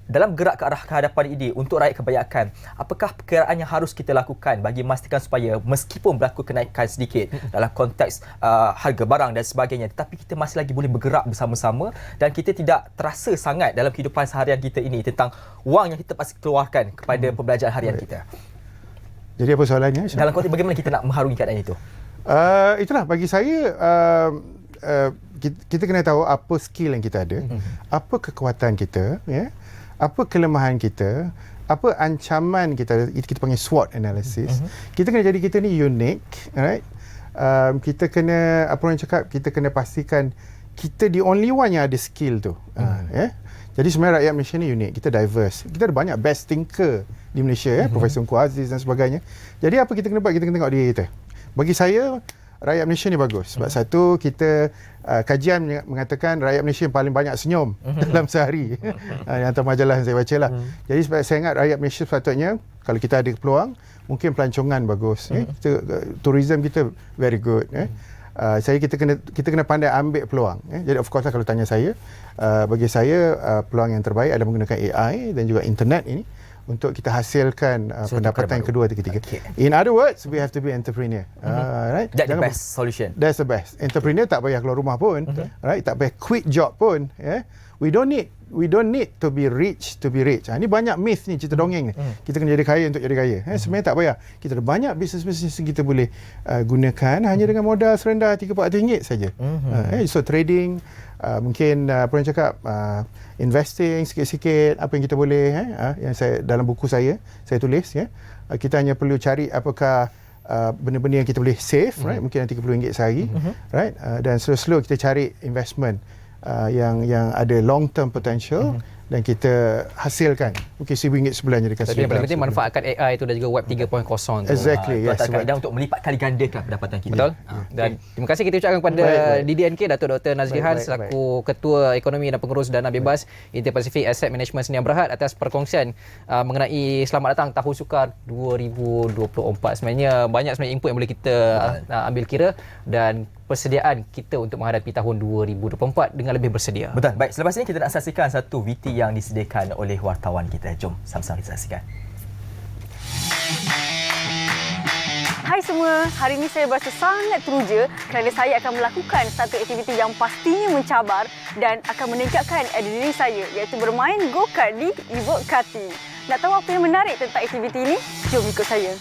Dalam gerak ke arah kehadapan ini untuk rakyat kebanyakan, apakah perkiraan yang harus kita lakukan bagi memastikan supaya meskipun berlaku kenaikan sedikit dalam konteks harga barang dan sebagainya, tetapi kita masih lagi boleh bergerak bersama-sama dan kita tidak terasa sangat dalam kehidupan seharian kita ini tentang wang yang kita pasti keluarkan kepada pembelanjaan harian kita. Jadi apa soalannya? Dalam konteks bagaimana kita nak mengharungi keadaan itu? Itulah bagi saya kita kena tahu apa skill yang kita ada, apa kekuatan kita, ya, apa kelemahan kita, apa ancaman kita panggil SWOT analysis. Kita kena jadi kita ni unique, alright? Kita kena, apa orang cakap, kita kena pastikan kita the only one yang ada skill tu. Ya. Jadi sebenarnya rakyat Malaysia ni unik, kita diverse. Kita ada banyak best thinker di Malaysia, ya, Profesor Engku Aziz dan sebagainya. Jadi apa kita kena buat? Kita kena tengok diri kita. Bagi saya, rakyat Malaysia ni bagus. Sebab satu, kita kajian mengatakan rakyat Malaysia yang paling banyak senyum dalam sehari. Antara majalah yang saya baca lah. Jadi sebab saya ingat rakyat Malaysia sepatutnya, kalau kita ada peluang, mungkin pelancongan bagus. Tourism kita very good. Kita kena pandai ambil peluang. Jadi of course lah, kalau tanya saya, bagi saya peluang yang terbaik adalah menggunakan AI dan juga internet ini untuk kita hasilkan pendapatan yang kedua atau ketiga. Okay. In other words, we have to be entrepreneur. Right? That's the best solution. That's the best. Entrepreneur tak payah keluar rumah pun, right? Tak payah quit job pun. Yeah? We don't need to be rich to be rich. Ini banyak myth ni, cerita dongeng ni. Kita kena jadi kaya untuk jadi kaya. Sebenarnya tak payah. Kita ada banyak bisnes-bisnes yang kita boleh gunakan hanya dengan modal serendah RM3-400 saja. So trading, mungkin apa yang cakap, investing sikit-sikit, apa yang kita boleh, yang saya dalam buku saya tulis, ya. Kita hanya perlu cari apakah benda-benda yang kita boleh save, right? Mungkin RM30 sehari, right? Dan slow-slow kita cari investment yang ada long term potential dan kita hasilkan mungkin RM1 sebulan jadi kasih. Tapi yang paling penting manfaatkan AI itu dan juga Web 3.0 tu. Exactly. Yes, kaedah untuk melipat kali gandakan pendapatan kita. Betul. Dan terima kasih kita ucapkan kepada DDNK Datuk Dr. Nazrihan selaku Ketua Ekonomi dan Pengurus Dana Bebas Indo-Pacific Asset Management Sdn Bhd atas perkongsian mengenai selamat datang Tahun Sukar 2024. Sebenarnya banyak input yang boleh kita ambil kira dan persediaan kita untuk menghadapi tahun 2024 dengan lebih bersedia. Betul. Baik, selepas ini kita nak saksikan satu VT yang disediakan oleh wartawan kita. Jom sama-sama kita saksikan. Hai semua, hari ini saya berasa sangat teruja kerana saya akan melakukan satu aktiviti yang pastinya mencabar dan akan meningkatkan diri saya, iaitu bermain go-kart di Ewok Karting. Nak tahu apa yang menarik tentang aktiviti ini? Jom ikut saya.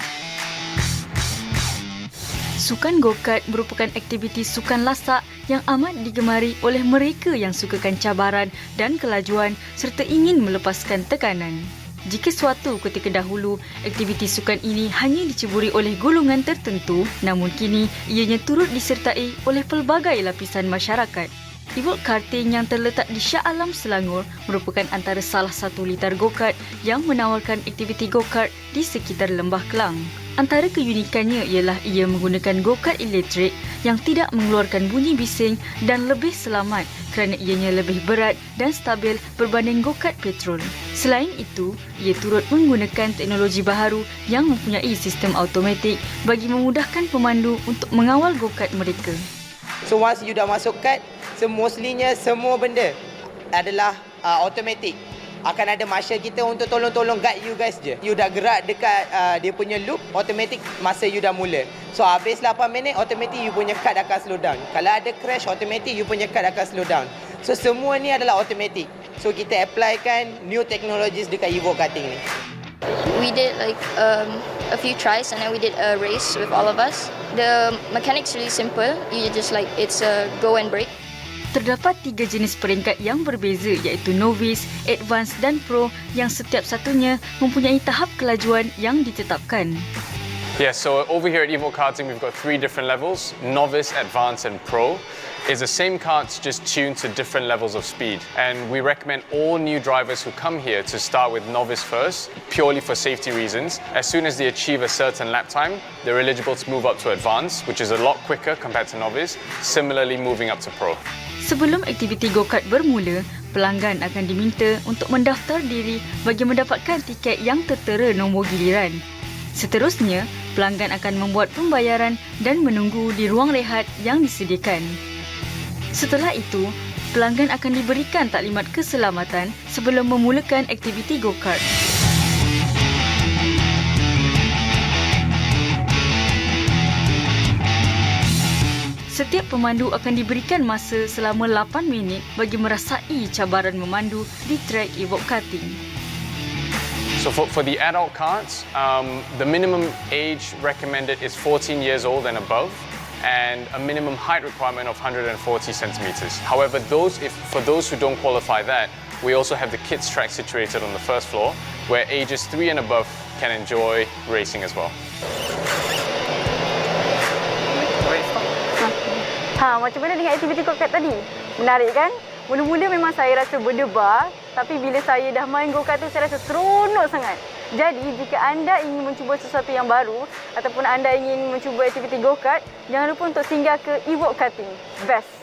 Sukan go-kart merupakan aktiviti sukan lasak yang amat digemari oleh mereka yang sukakan cabaran dan kelajuan serta ingin melepaskan tekanan. Jika suatu ketika dahulu, aktiviti sukan ini hanya diceburi oleh golongan tertentu, namun kini ianya turut disertai oleh pelbagai lapisan masyarakat. Ewok Karting yang terletak di Shah Alam, Selangor merupakan antara salah satu litar go-kart yang menawarkan aktiviti go-kart di sekitar Lembah Kelang. Antara keunikannya ialah ia menggunakan go-kart elektrik yang tidak mengeluarkan bunyi bising dan lebih selamat kerana ianya lebih berat dan stabil berbanding go-kart petrol. Selain itu, ia turut menggunakan teknologi baharu yang mempunyai sistem automatik bagi memudahkan pemandu untuk mengawal go-kart mereka. So once you dah masuk kad, mostlynya semua benda adalah automatic. Akan ada marshal kita untuk tolong guide you guys je. You dah gerak dekat dia punya loop, automatic masa you dah mula. So habis 8 minit, automatic you punya kad akan slow down. Kalau ada crash, automatic you punya kad akan slow down. So semua ni adalah automatic. So kita applykan new technologies dekat Ewok Karting ni. We did like a few tries and then we did a race with all of us. The mechanics really simple. You just like it's a go and brake. Terdapat 3 jenis peringkat yang berbeza iaitu Novice, Advanced dan Pro yang setiap satunya mempunyai tahap kelajuan yang ditetapkan. Yeah, so over here at Ewok Karting we've got 3 different levels, Novice, Advanced and Pro. It's the same karts just tuned to different levels of speed. And we recommend all new drivers who come here to start with Novice first, purely for safety reasons. As soon as they achieve a certain lap time, they're eligible to move up to Advanced, which is a lot quicker compared to Novice, similarly moving up to Pro. Sebelum aktiviti go-kart bermula, pelanggan akan diminta untuk mendaftar diri bagi mendapatkan tiket yang tertera nombor giliran. Seterusnya, pelanggan akan membuat pembayaran dan menunggu di ruang rehat yang disediakan. Setelah itu, pelanggan akan diberikan taklimat keselamatan sebelum memulakan aktiviti go-kart. Setiap pemandu akan diberikan masa selama 8 minit bagi merasai cabaran memandu di trek Ewok Karting. So for the adult karts, the minimum age recommended is 14 years old and above. and a minimum height requirement of 140 centimeters. However, for those who don't qualify that, we also have the kids track situated on the first floor, where ages 3 and above can enjoy racing as well. Macam mana dengan aktiviti go-kart tadi? Menarik kan? Mula-mula memang saya rasa berdebar, tapi bila saya dah main go-kart tu saya rasa seronok sangat. Jadi jika anda ingin mencuba sesuatu yang baru ataupun anda ingin mencuba aktiviti go-kart, jangan lupa untuk singgah ke Evoke Karting. Best.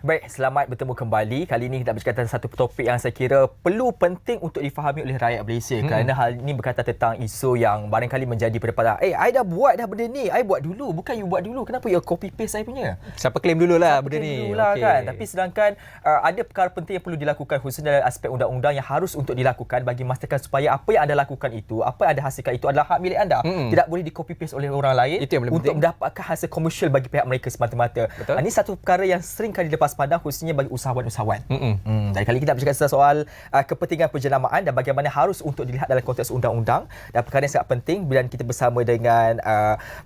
Baik, selamat bertemu kembali. Kali ini kita bercakap tentang satu topik yang saya kira perlu penting untuk difahami oleh rakyat Malaysia kerana hal ini berkaitan tentang isu yang barangkali menjadi perdebatan. I dah buat dah benda ni. I buat dulu. Bukan you buat dulu. Kenapa you copy paste saya punya? Siapa claim dululah benda ni. Dululah kan. Tapi sedangkan ada perkara penting yang perlu dilakukan khususnya dalam aspek undang-undang yang harus untuk dilakukan bagi memastikan supaya apa yang anda lakukan itu, apa yang anda hasilkan itu adalah hak milik anda. Tidak boleh di copy paste oleh orang lain itu yang untuk mendapatkan hasil komersial bagi pihak mereka semata-mata. Ini satu perkara yang sering kali dilepas pandang khususnya bagi usahawan-usahawan. Dan kali kita bercakap soal kepentingan penjenamaan dan bagaimana harus untuk dilihat dalam konteks undang-undang, dan perkara yang sangat penting bila kita bersama dengan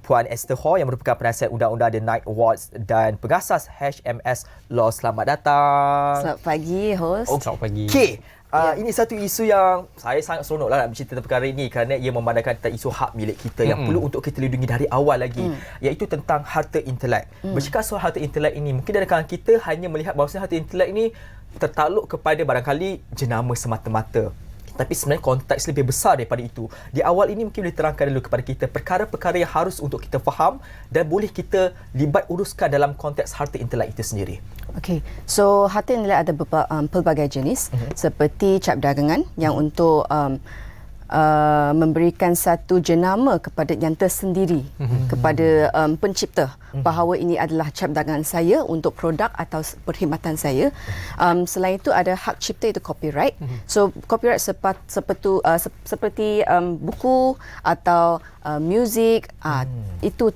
Puan Esther Ho yang merupakan penasihat undang-undang The Night Awards dan pengasas HMS Law. Selamat datang. Selamat pagi, host. Selamat pagi. Okey. Ini satu isu yang saya sangat seronok nak bercerita tentang perkara ini kerana ia memandangkan tentang isu hak milik kita yang perlu untuk kita lindungi dari awal lagi, iaitu tentang harta intelek. Bercakap soal harta intelek ini, mungkin dari kalangan kita hanya melihat bahawa harta intelek ini tertakluk kepada barangkali jenama semata-mata. Tapi sebenarnya konteks lebih besar daripada itu. Di awal ini mungkin boleh terangkan dulu kepada kita perkara-perkara yang harus untuk kita faham dan boleh kita libat uruskan dalam konteks harta intelek itu sendiri. Okey, so harta intelek ada pelbagai jenis seperti cap dagangan yang untuk memberikan satu jenama kepada yang tersendiri kepada pencipta bahawa ini adalah cap dagangan saya untuk produk atau perkhidmatan saya. Selain itu ada hak cipta, itu copyright. So copyright seperti buku atau muzik, itu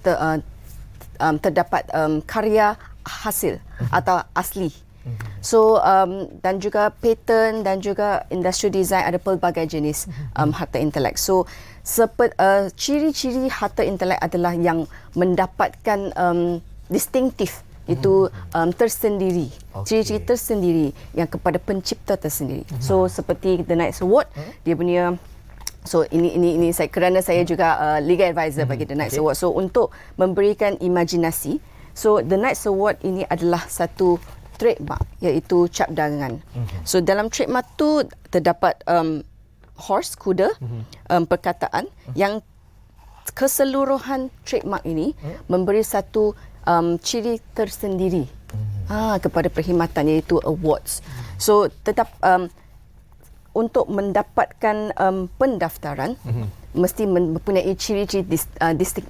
terdapat karya hasil atau asli. So dan juga patent dan juga industri design, ada pelbagai jenis harta intelek. So ciri-ciri harta intelek adalah yang mendapatkan distinktif, itu tersendiri, ciri-ciri tersendiri yang kepada pencipta tersendiri. So seperti The Night Award, dia punya, so ini saya, kerana saya juga legal advisor bagi The Night Award. So untuk memberikan imajinasi, so The Night Award ini adalah satu trademark, iaitu cap dagangan. So dalam trademark tu terdapat horse, kuda, perkataan yang keseluruhan trademark ini memberi satu ciri tersendiri kepada perkhidmatan, iaitu awards. So tetap untuk mendapatkan pendaftaran mesti mempunyai ciri-ciri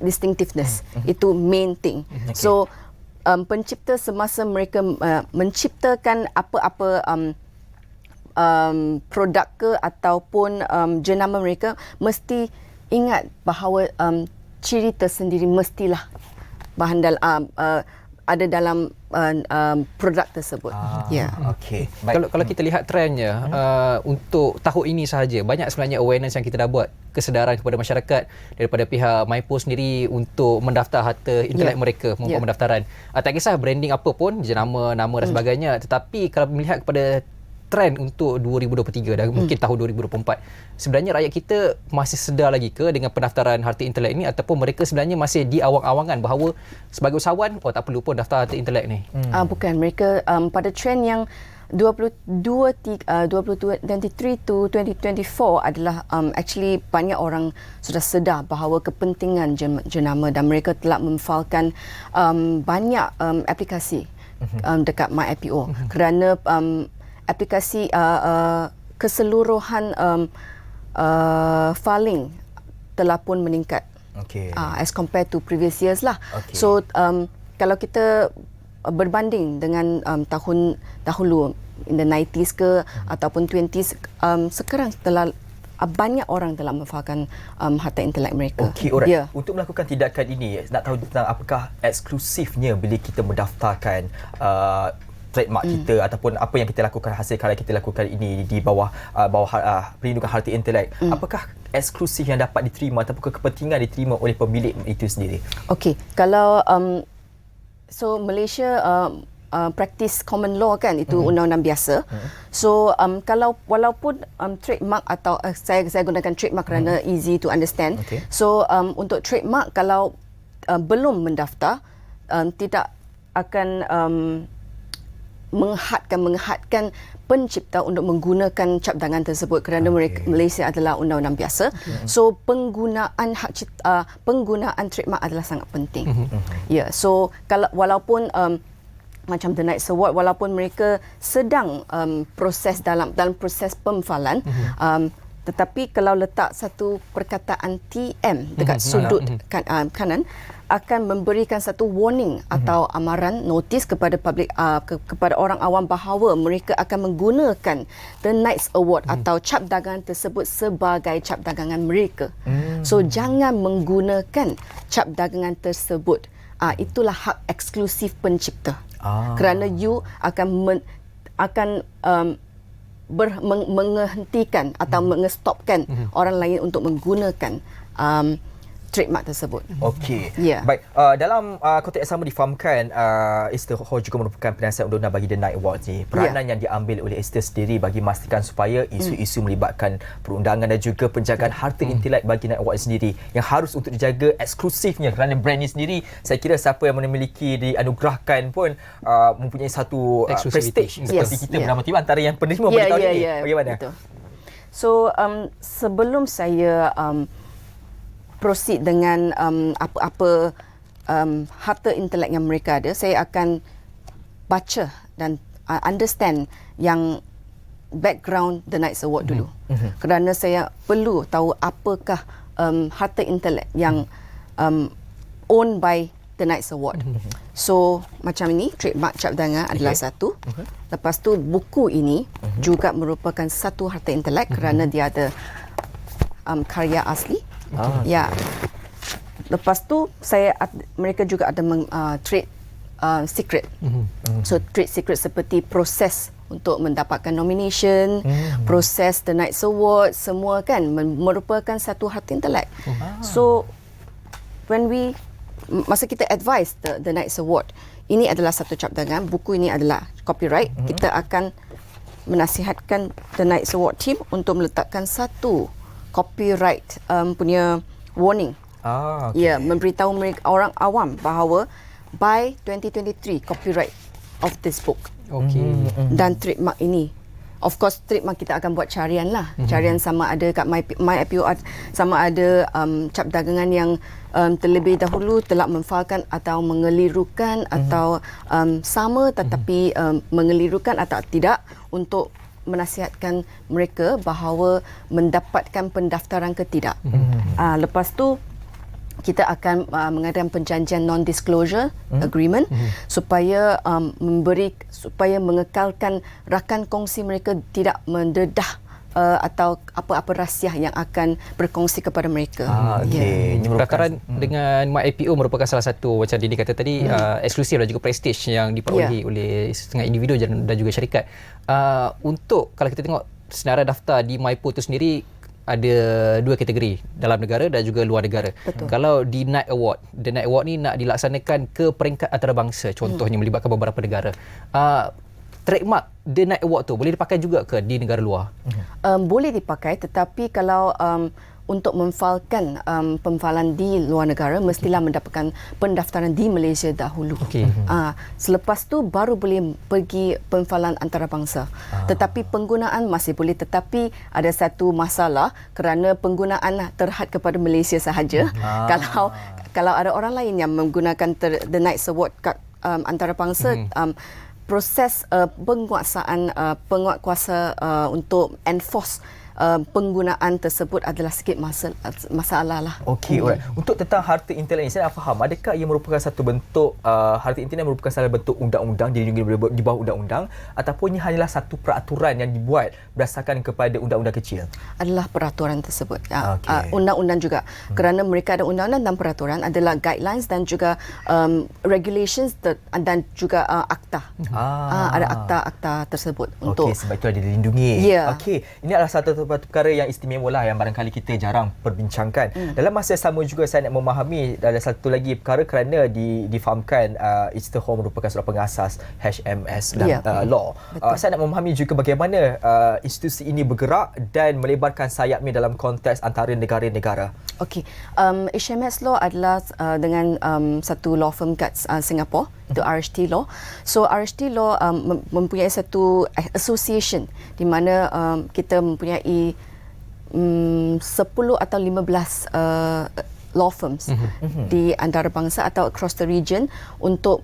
distinctiveness. Itu main thing. So pencipta semasa mereka menciptakan apa-apa produk ke ataupun jenama mereka, mesti ingat bahawa ciri tersendiri mestilah bahan ada dalam produk tersebut. Okey. Kalau kita lihat trendnya untuk tahun ini sahaja, banyak sebenarnya awareness yang kita dah buat, kesedaran kepada masyarakat daripada pihak MyPost sendiri untuk mendaftar harta intelek mereka, membuat pendaftaran. Tak kisah branding apa pun, jenama, nama dan sebagainya, tetapi kalau melihat kepada trend untuk 2023 dan mungkin tahun 2024, sebenarnya rakyat kita masih sedar lagi ke dengan pendaftaran harta intelek ini, ataupun mereka sebenarnya masih di awang-awangan bahawa sebagai usahawan tak perlu pun daftar harta intelek ni? Bukan, mereka pada trend yang 2023 to 2024 adalah actually banyak orang sudah sedar bahawa kepentingan jenama, dan mereka telah memfailkan banyak aplikasi dekat MyIPO kerana aplikasi keseluruhan filing telah pun meningkat as compared to previous years lah. So kalau kita berbanding dengan tahun dahulu in the 90s ke ataupun 20s, sekarang telah banyak orang telah memfahamkan harta intelek mereka. Okey, alright. Untuk melakukan tindakan ini, nak tahu tentang apakah eksklusifnya bila kita mendaftarkan trademark kita ataupun apa yang kita lakukan, hasil karya kita lakukan ini di bawah perlindungan harta intelek, apakah eksklusif yang dapat diterima ataupun kepentingan diterima oleh pemilik itu sendiri? Okey, kalau so Malaysia practice common law kan, itu undang-undang biasa. So kalau walaupun trademark atau saya gunakan trademark kerana easy to understand. So untuk trademark, kalau belum mendaftar, tidak akan menghadkan pencipta untuk menggunakan cap dagangan tersebut kerana Malaysia adalah undang-undang biasa. So penggunaan penggunaan trademark adalah sangat penting. Ya, so kalau walaupun macam The Knights Award, walaupun mereka sedang proses dalam proses pemfalan, tetapi kalau letak satu perkataan TM dekat sudut kanan, akan memberikan satu warning atau amaran, notis kepada publik, kepada orang awam bahawa mereka akan menggunakan The Knights Award atau cap dagangan tersebut sebagai cap dagangan mereka. So jangan menggunakan cap dagangan tersebut. Itulah hak eksklusif pencipta. Kerana you akan menghentikan atau mengestopkan orang lain untuk menggunakan trademark tersebut. Okey. Yeah. Baik, dalam konteks yang sama difahamkan, Esther Ho juga merupakan penasihat undang-undang bagi The Knight Award ni. Peranan yang diambil oleh Esther sendiri bagi memastikan supaya isu-isu melibatkan perundangan dan juga penjagaan harta intelek bagi Knight Award sendiri yang harus untuk dijaga eksklusifnya kerana brand ni sendiri, saya kira siapa yang memiliki dianugerahkan pun mempunyai satu prestige seperti kita bernama tiba antara yang penerima pada tahun ini. Bagaimana? Betul. So sebelum saya proceed dengan apa-apa harta intelek yang mereka ada, saya akan baca dan understand yang background The Knights Award dulu. Kerana saya perlu tahu apakah harta intelek yang owned by The Knights Award. So macam ini, trademark cap dagangan adalah satu. Lepas tu buku ini juga merupakan satu harta intelek kerana dia ada karya asli. Ya. Lepas tu mereka juga ada trade secret. So trade secret seperti proses untuk mendapatkan nomination, proses The Knights Award, semua kan merupakan satu harta intelek. So masa kita advise the Knights Award, ini adalah satu cap dagangan, buku ini adalah copyright. Kita akan menasihatkan The Knights Award team untuk meletakkan satu copyright punya warning. Ya, memberitahu mereka orang awam bahawa by 2023 copyright of this book. Dan trademark ini, of course trademark kita akan buat carian lah. Carian sama ada kat MyIPO, sama ada cap dagangan yang terlebih dahulu telah memfahamkan atau mengelirukan atau sama tetapi mengelirukan atau tidak, untuk menasihatkan mereka bahawa mendapatkan pendaftaran ke tidak. Lepas tu kita akan mengadakan perjanjian non-disclosure agreement supaya supaya mengekalkan rakan kongsi mereka tidak mendedah atau apa-apa rahsia yang akan berkongsi kepada mereka. Perakaran dengan MyIPO merupakan salah satu, macam Dini kata tadi, eksklusif dan juga prestige yang diperolehi oleh setengah individu dan juga syarikat. Untuk kalau kita tengok senarai daftar di MyIPO itu sendiri, ada dua kategori, dalam negara dan juga luar negara. Kalau di Knight Award, The Knight Award ni nak dilaksanakan ke peringkat antarabangsa, contohnya melibatkan beberapa negara. Trademark The Knight Award tu boleh dipakai juga ke di negara luar? Boleh dipakai, tetapi kalau untuk memfailkan pemfalan di luar negara, mestilah mendapatkan pendaftaran di Malaysia dahulu. Selepas tu baru boleh pergi pemfalan antarabangsa. Tetapi penggunaan masih boleh, tetapi ada satu masalah kerana penggunaan terhad kepada Malaysia sahaja. Kalau ada orang lain yang menggunakan The Knights Award kat antarabangsa, proses penguasaan penguatkuasa untuk enforce penggunaan tersebut adalah sikit masalah lah. Okey, alright. Untuk tentang harta intelek ini, saya nak faham, adakah ia merupakan satu bentuk harta intelek merupakan salah bentuk undang-undang, dilindungi di bawah undang-undang, ataupun ia hanyalah satu peraturan yang dibuat berdasarkan kepada undang-undang kecil? Adalah peraturan tersebut. Undang-undang juga. Kerana mereka ada undang-undang dan peraturan, adalah guidelines dan juga regulations dan juga akta. Ada akta-akta tersebut untuk sebab itu ada dilindungi. Ya. Okey, ini adalah satu perkara yang istimewa lah yang barangkali kita jarang perbincangkan. Dalam masa yang sama juga saya nak memahami ada satu lagi perkara kerana difahamkan Istihoh merupakan surat pengasas HMS dan law. Saya nak memahami juga bagaimana institusi ini bergerak dan melebarkan sayapnya dalam konteks antara negara-negara. Okey, HMS Law adalah dengan satu law firm kat Singapore, itu RHT Law. So RHT Law mempunyai satu association di mana kita mempunyai 10 atau 15 law firms di antarabangsa atau across the region untuk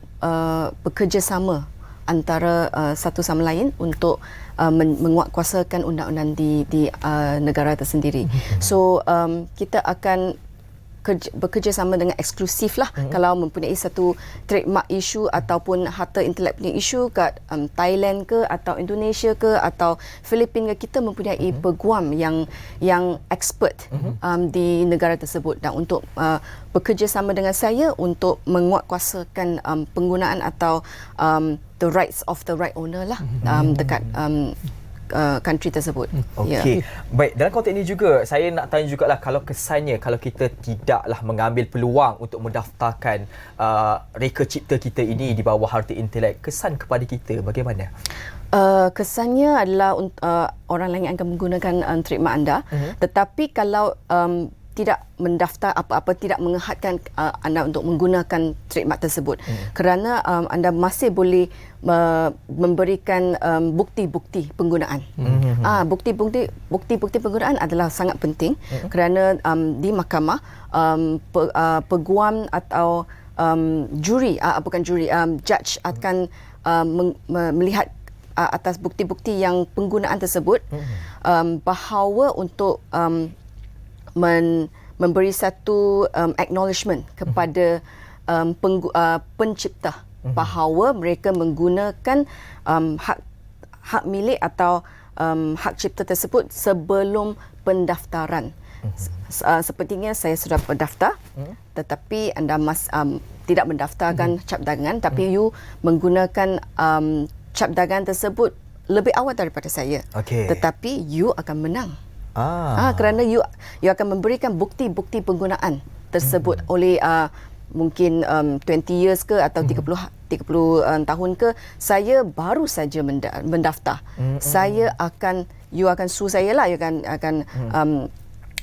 bekerjasama antara satu sama lain untuk menguatkuasakan undang-undang di negara tersendiri. So kita akan bekerjasama dengan eksklusif lah kalau mempunyai satu trademark issue ataupun harta intelek punya isu kat Thailand ke atau Indonesia ke atau Filipina ke, kita mempunyai peguam yang expert di negara tersebut dan untuk bekerjasama dengan saya untuk menguatkuasakan penggunaan atau the rights of the right owner lah dekat country tersebut. Okey. Baik, dalam konteks ini juga saya nak tanya jugalah, kalau kesannya kalau kita tidaklah mengambil peluang untuk mendaftarkan reka cipta kita ini di bawah harta intelek, kesan kepada kita bagaimana? Kesannya adalah orang lain akan menggunakan trademark anda, tetapi kalau tidak mendaftar apa-apa, tidak menghadkan anda untuk menggunakan trademark tersebut, kerana anda masih boleh memberikan bukti-bukti penggunaan. Bukti-bukti penggunaan adalah sangat penting kerana di mahkamah peguam atau judge akan melihat atas bukti-bukti yang penggunaan tersebut, bahawa untuk memberi satu acknowledgement kepada pencipta bahawa mereka menggunakan hak milik atau hak cipta tersebut sebelum pendaftaran. Sepertinya saya sudah berdaftar, tetapi anda tidak mendaftarkan cap dagangan, tapi you menggunakan cap dagangan tersebut lebih awal daripada saya. Tetapi you akan menang. Kerana you akan memberikan bukti-bukti penggunaan tersebut oleh mungkin 20 years ke atau 30 tahun ke. Saya baru saja mendaftar. You akan sue saya lah, you akan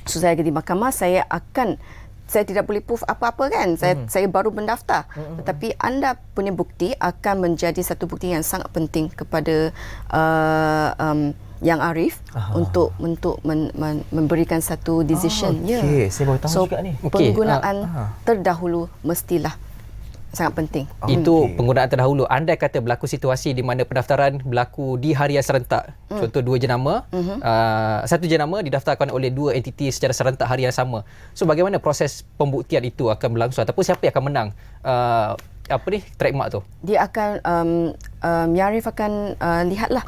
sue saya di mahkamah. Saya tidak boleh proof apa-apa kan. Saya baru mendaftar. Tetapi anda punya bukti akan menjadi satu bukti yang sangat penting kepada yang arif untuk memberikan satu decision. Saya baru tahu juga ni. Penggunaan terdahulu mestilah sangat penting. Itu penggunaan terdahulu. Andai kata berlaku situasi di mana pendaftaran berlaku di harian serentak. Contoh dua jenama, satu jenama didaftarkan oleh dua entiti secara serentak hari yang sama. So bagaimana proses pembuktian itu akan berlangsung ataupun siapa yang akan menang trademark tu? Dia akan Yarif akan lihatlah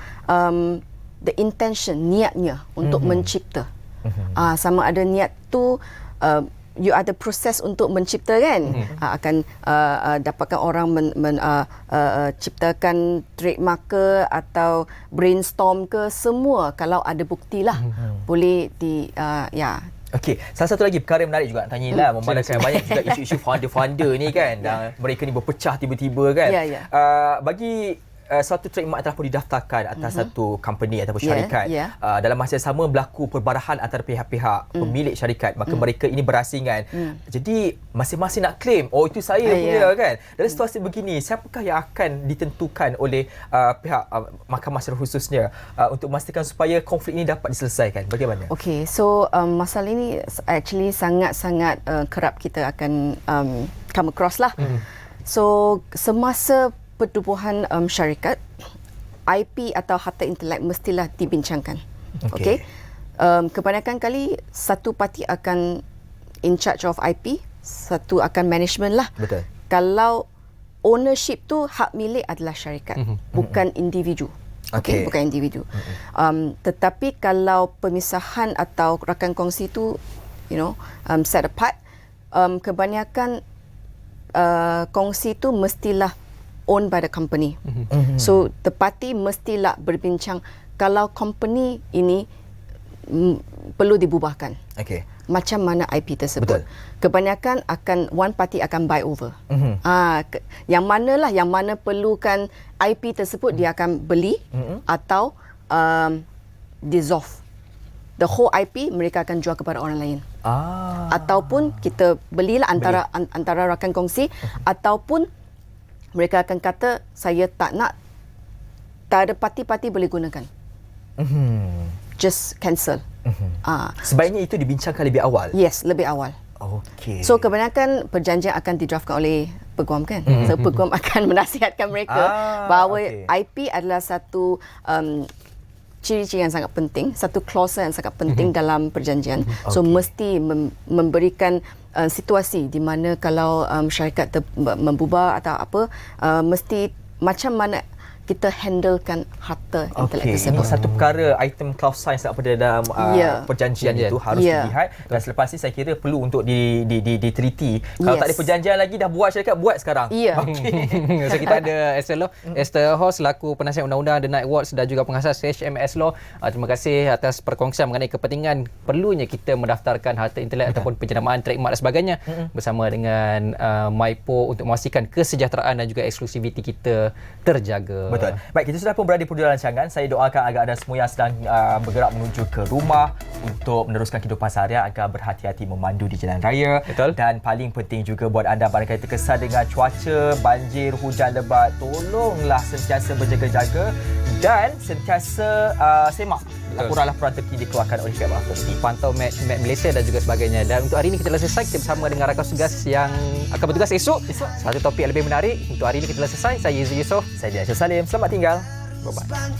the intention, niatnya untuk mencipta. Sama ada niat tu you ada proses untuk mencipta kan, akan dapatkan orang ciptakan trademark ke atau brainstorm ke, semua kalau ada bukti lah boleh Okey, salah satu lagi perkara yang menarik juga nak tanyalah, memandangkan banyak juga isu-isu founder-founder ni kan, dan mereka ni berpecah tiba-tiba kan. Bagi suatu trademark telah pun didaftarkan atas satu company ataupun syarikat, dalam masa yang sama berlaku perbarahan antara pihak-pihak pemilik syarikat, maka mereka ini berasingan. Jadi masing-masing nak claim, oh itu saya punya kan. Dalam situasi begini, siapakah yang akan ditentukan oleh pihak mahkamah secara khususnya untuk memastikan supaya konflik ini dapat diselesaikan? Bagaimana? Okey, so masalah ini actually sangat-sangat kerap kita akan come across lah. So semasa pertubuhan syarikat, IP atau harta intelek mestilah dibincangkan. Okey. Kebanyakan kali satu parti akan in charge of IP, satu akan management lah. Betul. Kalau ownership tu hak milik adalah syarikat, bukan individu. Okey. Bukan individu. Tetapi kalau pemisahan atau rakan kongsi tu, set apart, kebanyakan kongsi tu mestilah owned by the company. So the party mestilah berbincang kalau company ini perlu dibubarkan. Okey. Macam mana IP tersebut. Betul. Kebanyakan akan one party akan buy over. Yang mana perlukan IP tersebut dia akan beli atau dissolve. The whole IP mereka akan jual kepada orang lain. Ataupun kita belilah antara rakan kongsi ataupun mereka akan kata saya tak ada parti-parti boleh gunakan. Just cancel. Sebaiknya itu dibincangkan lebih awal. Yes, lebih awal. Okey. So kebanyakan perjanjian akan didraftkan oleh peguam kan. So peguam akan menasihatkan mereka bahawa IP adalah satu ciri-ciri yang sangat penting, satu clause yang sangat penting dalam perjanjian. So mesti memberikan situasi di mana kalau syarikat membubar atau apa, mesti macam mana kita handlekan harta intelek tersebut. Ini satu perkara item clause yang sangat penting dalam perjanjian itu harus dilihat dan selepas ini saya kira perlu untuk diteliti. Kalau tak ada perjanjian lagi dah buat syarikat, buat sekarang. So kita ada Esther Ho selaku penasihat undang-undang The Night Watch dan juga pengasas HMS Law. Terima kasih atas perkongsian mengenai kepentingan perlunya kita mendaftarkan harta intelek ataupun penjenamaan trademark dan sebagainya bersama dengan MyPo untuk memastikan kesejahteraan dan juga eksklusiviti kita terjaga. Betul. Baik, kita sudah pun berada di penghujung rancangan. Saya doakan agar anda semua yang sedang bergerak menuju ke rumah untuk meneruskan kehidupan seharian agar berhati-hati memandu di jalan raya. Betul. Dan paling penting juga buat anda barangkali terkesan dengan cuaca, banjir, hujan lebat, tolonglah sentiasa berjaga-jaga dan sentiasa semak laporan teki dikeluarkan oleh pihak berautoriti. Pantau map Malaysia dan juga sebagainya. Dan untuk hari ini kita telah selesai. Kita bersama dengan rakan tugas yang akan bertugas esok. Satu topik yang lebih menarik. Untuk hari ini kita telah selesai. Saya Yusuf. Saya Dian Salim. Selamat tinggal. Bye-bye.